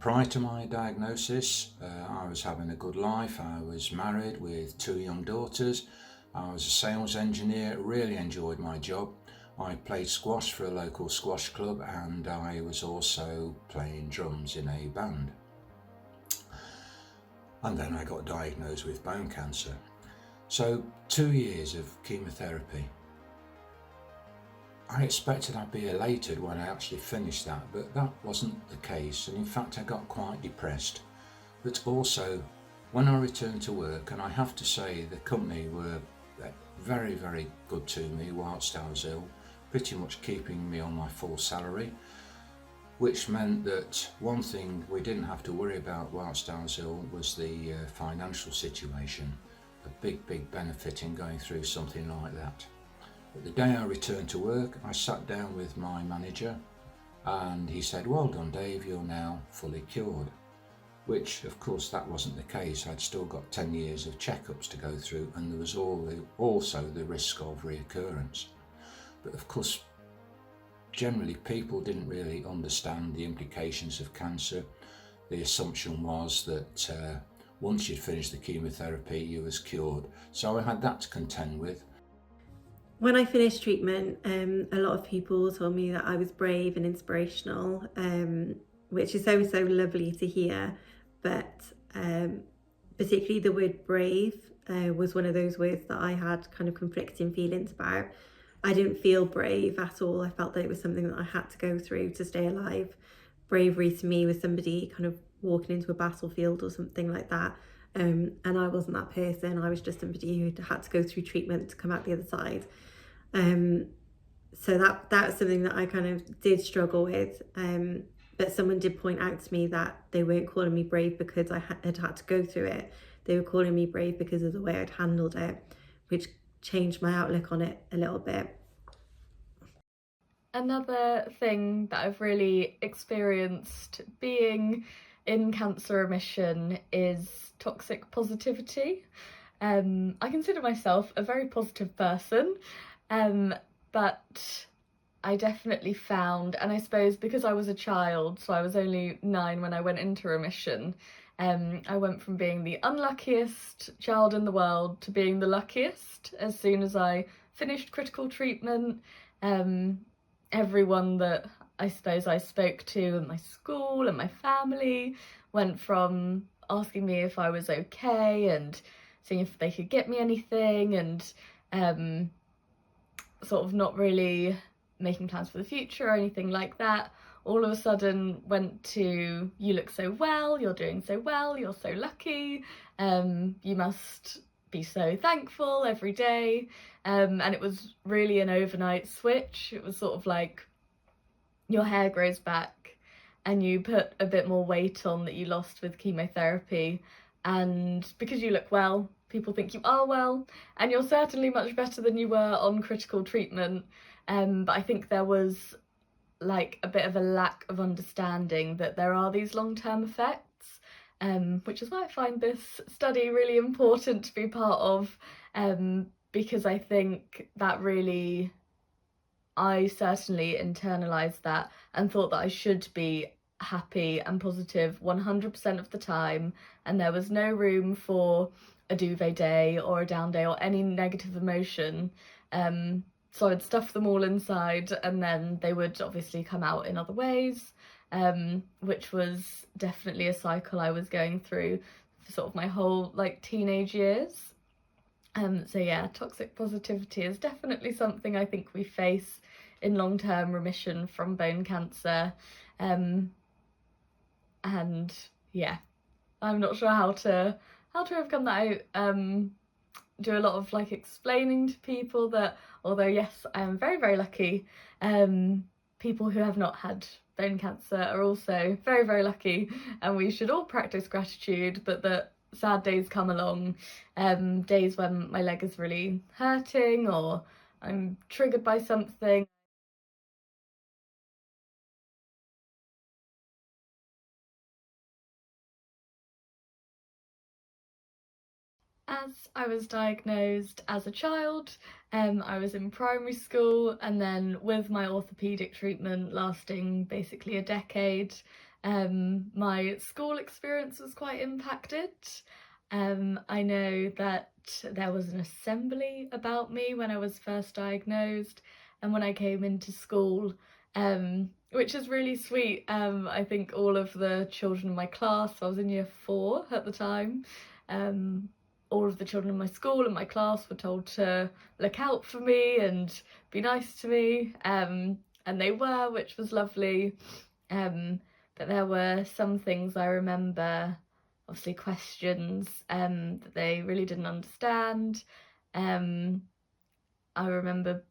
Prior to my diagnosis, I was having a good life. I was married with 2 young daughters. I was a sales engineer, really enjoyed my job. I played squash for a local squash club, and I was also playing drums in a band. And then I got diagnosed with bone cancer. So 2 years of chemotherapy. I expected I'd be elated when I actually finished that, but that wasn't the case, and in fact I got quite depressed. But also, when I returned to work, and I have to say the company were very, very good to me whilst I was ill, pretty much keeping me on my full salary, which meant that one thing we didn't have to worry about whilst I was ill was the financial situation. A big benefit in going through something like that. But the day I returned to work, I sat down with my manager and he said, "Well done, Dave, you're now fully cured." Which, of course, that wasn't the case. I'd still got 10 years of checkups to go through, and there was also the risk of reoccurrence. But of course, generally people didn't really understand the implications of cancer. The assumption was that once you'd finished the chemotherapy, you was cured. So I had that to contend with. When I finished treatment, a lot of people told me that I was brave and inspirational, which is so lovely to hear. But particularly the word brave was one of those words that I had kind of conflicting feelings about. I didn't feel brave at all. I felt that it was something that I had to go through to stay alive. Bravery to me was somebody kind of walking into a battlefield or something like that. And I wasn't that person. I was just somebody who had to go through treatment to come out the other side. So that's something that I kind of did struggle with. But someone did point out to me that they weren't calling me brave because I had to go through it. They were calling me brave because of the way I'd handled it, which changed my outlook on it a little bit. Another thing that I've really experienced being in cancer remission is toxic positivity. I consider myself a very positive person, but I definitely found, and I suppose because I was a child, so I was only 9 when I went into remission, I went from being the unluckiest child in the world to being the luckiest as soon as I finished critical treatment. Everyone that I suppose I spoke to in my school and my family went from asking me if I was okay and seeing if they could get me anything, and sort of not really making plans for the future or anything like that. All of a sudden went to, "You look so well, you're doing so well, you're so lucky, you must be so thankful every day." And it was really an overnight switch. It was sort of like your hair grows back and you put a bit more weight on that you lost with chemotherapy, and because you look well, people think you are well, and you're certainly much better than you were on critical treatment. But I think there was like a bit of a lack of understanding that there are these long-term effects, which is why I find this study really important to be part of, because I think that really, I certainly internalised that and thought that I should be happy and positive 100% of the time, and there was no room for a duvet day or a down day or any negative emotion. So I'd stuff them all inside, and then they would obviously come out in other ways, which was definitely a cycle I was going through for sort of my whole like teenage years. So yeah, toxic positivity is definitely something I think we face in long-term remission from bone cancer. And yeah, I'm not sure how to overcome that. I do a lot of like explaining to people that although yes, I am very, very lucky, people who have not had bone cancer are also very, very lucky, and we should all practice gratitude, but that sad days come along, days when my leg is really hurting or I'm triggered by something. As I was diagnosed as a child, I was in primary school, and then with my orthopaedic treatment lasting basically a decade, My school experience was quite impacted. I know that there was an assembly about me when I was first diagnosed and when I came into school, which is really sweet. I think all of the children in my class, I was in year 4 at the time, all of the children in my school and my class were told to look out for me and be nice to me, and they were, which was lovely. But there were some things I remember, obviously questions that they really didn't understand. I remember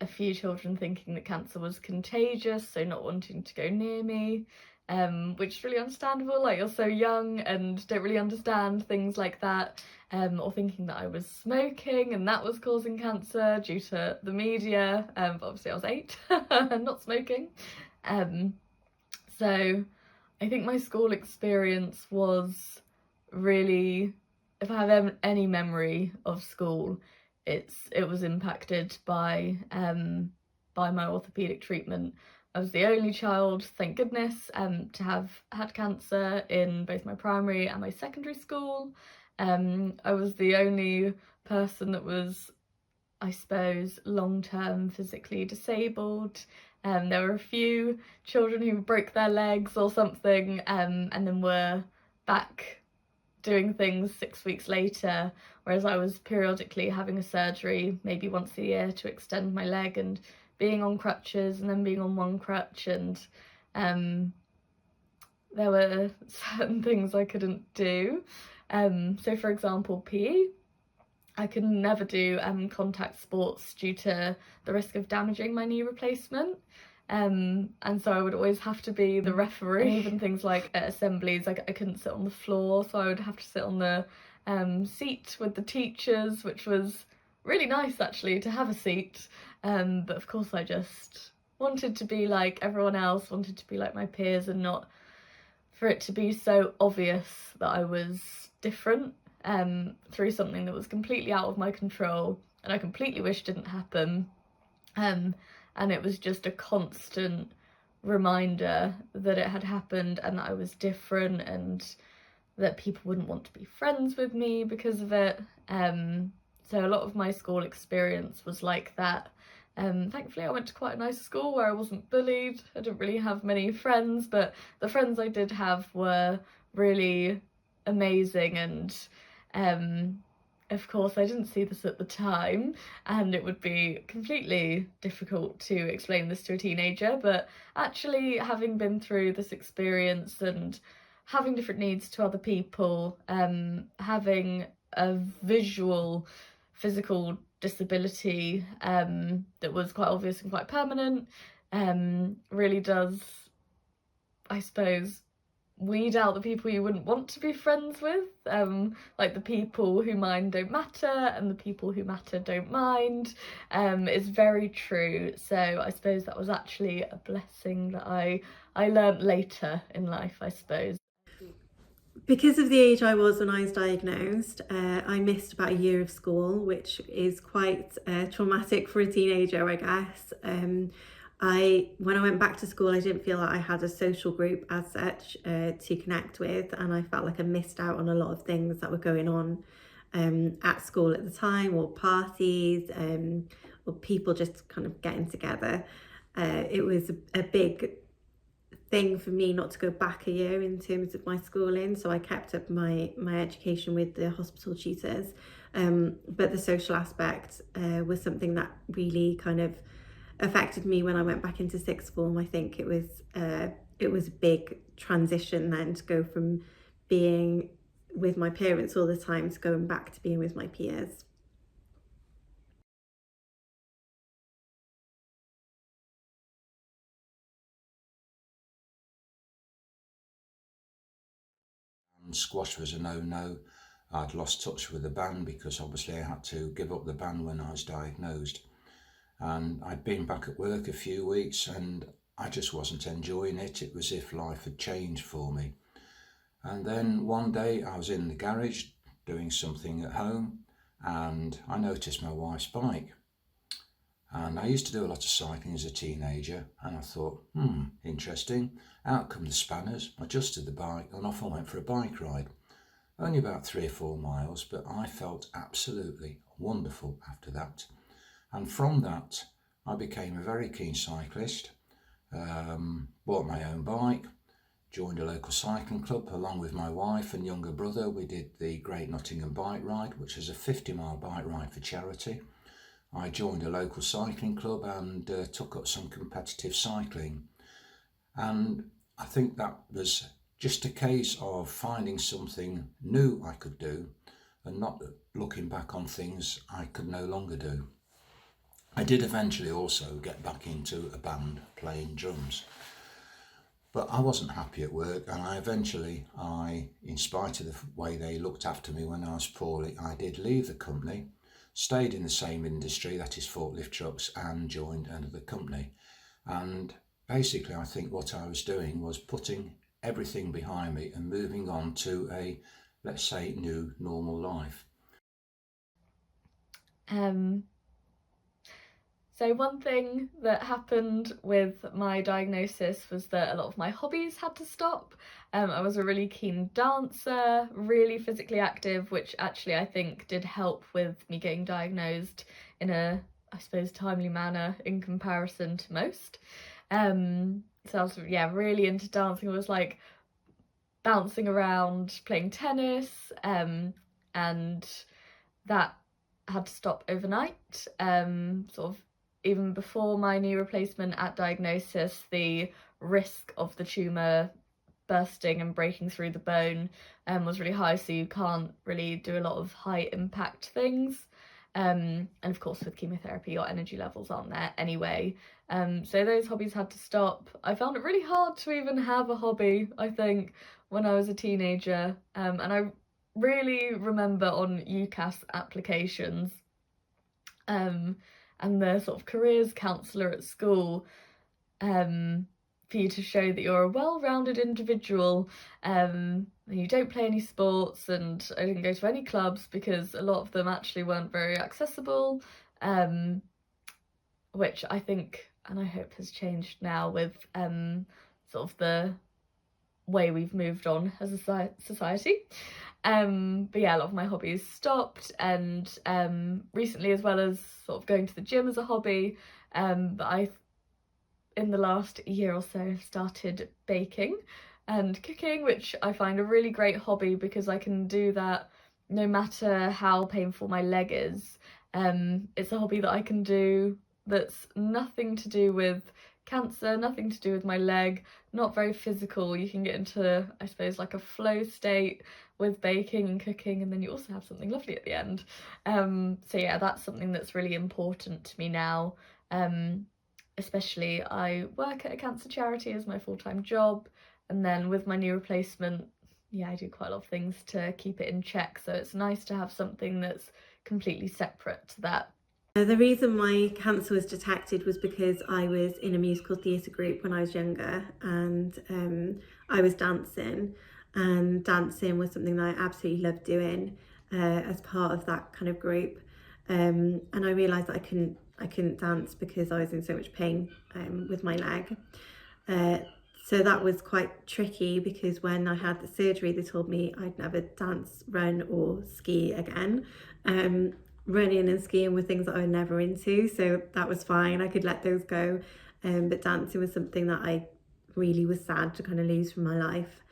a few children thinking that cancer was contagious, so not wanting to go near me, which is really understandable. Like, you're so young and don't really understand things like that, or thinking that I was smoking and that was causing cancer due to the media, but obviously I was 8 and not smoking. So I think my school experience was really, if I have any memory of school, it was impacted by my orthopaedic treatment. I was the only child, thank goodness, to have had cancer in both my primary and my secondary school. I was the only person that was, I suppose, long-term physically disabled. There were a few children who broke their legs or something, and then were back doing things 6 weeks later, whereas I was periodically having a surgery maybe once a year to extend my leg and being on crutches and then being on one crutch, and there were certain things I couldn't do. So for example, PE. I could never do contact sports due to the risk of damaging my knee replacement. And so I would always have to be the referee. And even things like at assemblies, I couldn't sit on the floor, so I would have to sit on the seat with the teachers, which was really nice actually to have a seat. But of course I just wanted to be like everyone else, wanted to be like my peers, and not for it to be so obvious that I was different through something that was completely out of my control and I completely wish didn't happen. And it was just a constant reminder that it had happened and that I was different and that people wouldn't want to be friends with me because of it. So a lot of my school experience was like that. Thankfully I went to quite a nice school where I wasn't bullied. I didn't really have many friends, but the friends I did have were really amazing, and of course I didn't see this at the time and it would be completely difficult to explain this to a teenager, but actually having been through this experience and having different needs to other people, having a visual physical disability that was quite obvious and quite permanent, really does, I suppose, weed out the people you wouldn't want to be friends with. Like the people who mind don't matter and the people who matter don't mind. It's very true. So I suppose that was actually a blessing that I learnt later in life, I suppose. Because of the age I was when I was diagnosed, I missed about a year of school, which is quite traumatic for a teenager, I guess. When I went back to school, I didn't feel like I had a social group as such to connect with, and I felt like I missed out on a lot of things that were going on at school at the time, or parties, or people just kind of getting together. It was a big thing for me not to go back a year in terms of my schooling, so I kept up my education with the hospital tutors, but the social aspect was something that really kind of affected me when I went back into sixth form. I think it was a big transition then to go from being with my parents all the time to going back to being with my peers. Squash was a no-no. I'd lost touch with the band because obviously I had to give up the band when I was diagnosed. And I'd been back at work a few weeks and I just wasn't enjoying it. It was as if life had changed for me. And then one day I was in the garage doing something at home and I noticed my wife's bike. And I used to do a lot of cycling as a teenager, and I thought, interesting. Out come the spanners, adjusted the bike, and off I went for a bike ride. Only about 3 or 4 miles, but I felt absolutely wonderful after that. And from that, I became a very keen cyclist, bought my own bike, joined a local cycling club along with my wife and younger brother. We did the Great Nottingham Bike Ride, which is a 50-mile bike ride for charity. I joined a local cycling club and took up some competitive cycling. And I think that was just a case of finding something new I could do and not looking back on things I could no longer do. I did eventually also get back into a band playing drums, but I wasn't happy at work, and in spite of the way they looked after me when I was poorly, I did leave the company, stayed in the same industry, that is forklift trucks, and joined another company. And basically I think what I was doing was putting everything behind me and moving on to a, let's say, new normal life. So one thing that happened with my diagnosis was that a lot of my hobbies had to stop. I was a really keen dancer, really physically active, which actually I think did help with me getting diagnosed in a, I suppose, timely manner in comparison to most. So I was, really into dancing. I was like bouncing around, playing tennis, and that had to stop overnight. Sort of even before my knee replacement at diagnosis, the risk of the tumour bursting and breaking through the bone was really high, so you can't really do a lot of high impact things. And of course with chemotherapy your energy levels aren't there anyway. So those hobbies had to stop. I found it really hard to even have a hobby, I think, when I was a teenager. And I really remember on UCAS applications and the sort of careers counsellor at school, for you to show that you're a well-rounded individual, and you don't play any sports, and I didn't go to any clubs because a lot of them actually weren't very accessible, which I think, and I hope has changed now with sort of the way we've moved on as a society. But yeah, a lot of my hobbies stopped, and recently, as well as sort of going to the gym as a hobby, but I, in the last year or so, started baking and cooking, which I find a really great hobby because I can do that no matter how painful my leg is. It's a hobby that I can do that's nothing to do with cancer, nothing to do with my leg, not very physical. You can get into, I suppose, like a flow state with baking and cooking, and then you also have something lovely at the end. So yeah, that's something that's really important to me now. Especially I work at a cancer charity as my full-time job, and then with my knee replacement, I do quite a lot of things to keep it in check, so it's nice to have something that's completely separate to that. The reason my cancer was detected was because I was in a musical theatre group when I was younger, and I was dancing, and dancing was something that I absolutely loved doing as part of that kind of group, and I realised that I couldn't dance because I was in so much pain with my leg. So that was quite tricky, because when I had the surgery they told me I'd never dance, run or ski again. Running and skiing were things that I was never into, so that was fine, I could let those go, but dancing was something that I really was sad to kind of lose from my life.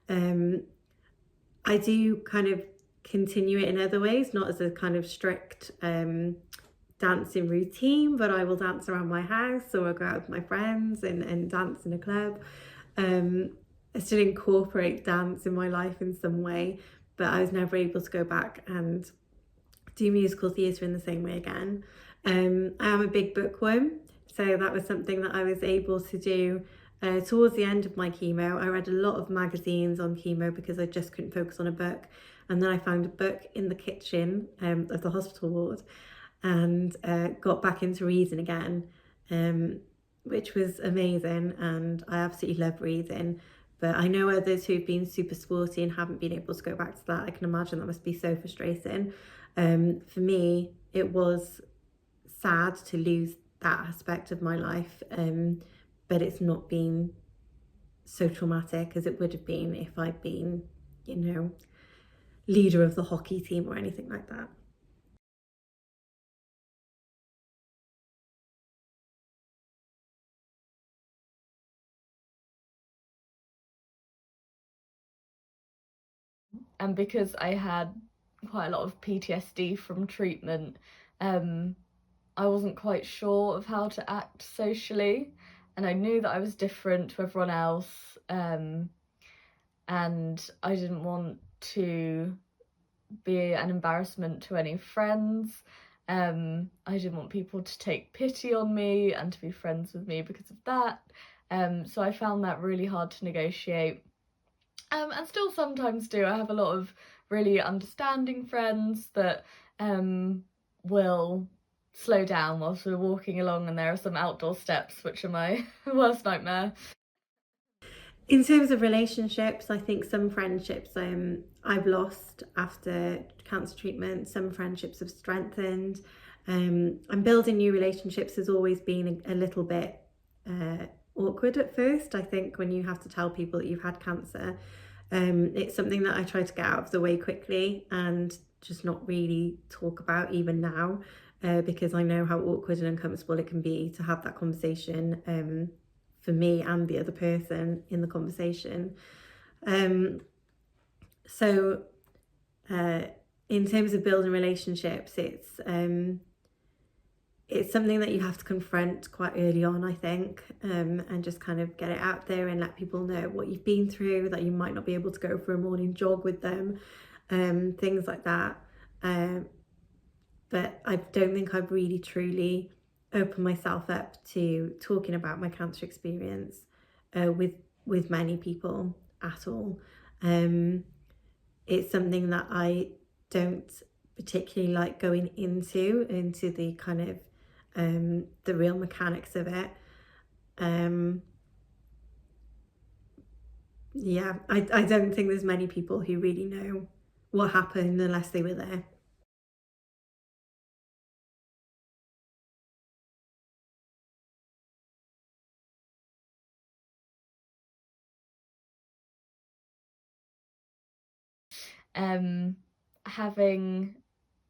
I do kind of continue it in other ways, not as a kind of strict dancing routine, but I will dance around my house, or I'll go out with my friends and dance in a club. I still incorporate dance in my life in some way, but I was never able to go back and do musical theatre in the same way again. I am a big bookworm, so that was something that I was able to do towards the end of my chemo. I read a lot of magazines on chemo because I just couldn't focus on a book, and then I found a book in the kitchen of the hospital ward, and got back into reading again, which was amazing, and I absolutely love reading. But I know others who've been super sporty and haven't been able to go back to that. I can imagine that must be so frustrating. For me, it was sad to lose that aspect of my life, but it's not been so traumatic as it would have been if I'd been, you know, leader of the hockey team or anything like that. And because I had quite a lot of PTSD from treatment, I wasn't quite sure of how to act socially, and I knew that I was different to everyone else, and I didn't want to be an embarrassment to any friends. I didn't want people to take pity on me and to be friends with me because of that. So I found that really hard to negotiate. And still sometimes do. I have a lot of really understanding friends that will slow down whilst we're walking along, and there are some outdoor steps, which are my worst nightmare. In terms of relationships, I think some friendships I've lost after cancer treatment, some friendships have strengthened. And building new relationships has always been a little bit awkward at first. I think when you have to tell people that you've had cancer, it's something that I try to get out of the way quickly and just not really talk about even now, because I know how awkward and uncomfortable it can be to have that conversation for me and the other person in the conversation. So in terms of building relationships, it's something that you have to confront quite early on, I think, and just kind of get it out there and let people know what you've been through, that you might not be able to go for a morning jog with them, things like that. But I don't think I've really truly opened myself up to talking about my cancer experience with many people at all. It's something that I don't particularly like going into the kind of the real mechanics of it. Yeah, I don't think there's many people who really know what happened unless they were there. Having,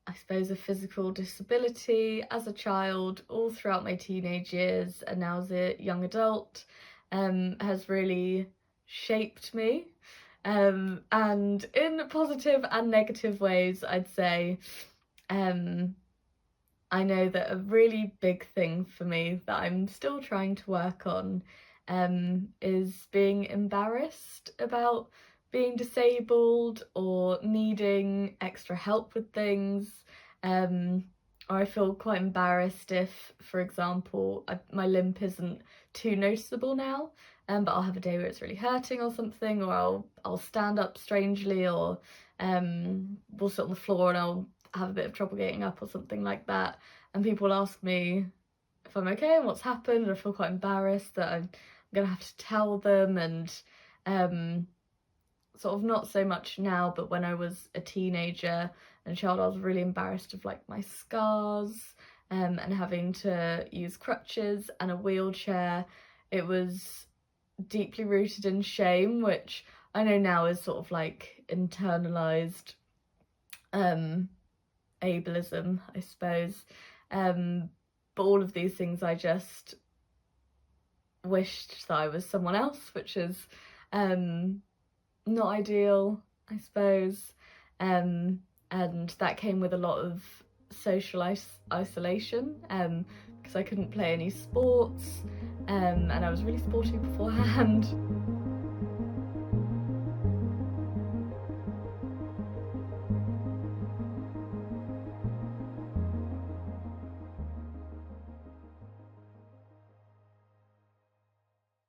I suppose, a physical disability as a child all throughout my teenage years and now as a young adult has really shaped me, and in positive and negative ways, I'd say. I know that a really big thing for me that I'm still trying to work on is being embarrassed about being disabled or needing extra help with things. Or I feel quite embarrassed if, for example, my limp isn't too noticeable now, but I'll have a day where it's really hurting or something, or I'll stand up strangely, or we'll sit on the floor and I'll have a bit of trouble getting up or something like that, and people ask me if I'm okay and what's happened, and I feel quite embarrassed that I'm gonna have to tell them. And sort of not so much now, but when I was a teenager and a child, I was really embarrassed of like my scars, and having to use crutches and a wheelchair. It was deeply rooted in shame, which I know now is sort of like internalized ableism, I suppose. But all of these things I just wished that I was someone else, which is not ideal, I suppose. And that came with a lot of social isolation, because I couldn't play any sports, and I was really sporty beforehand.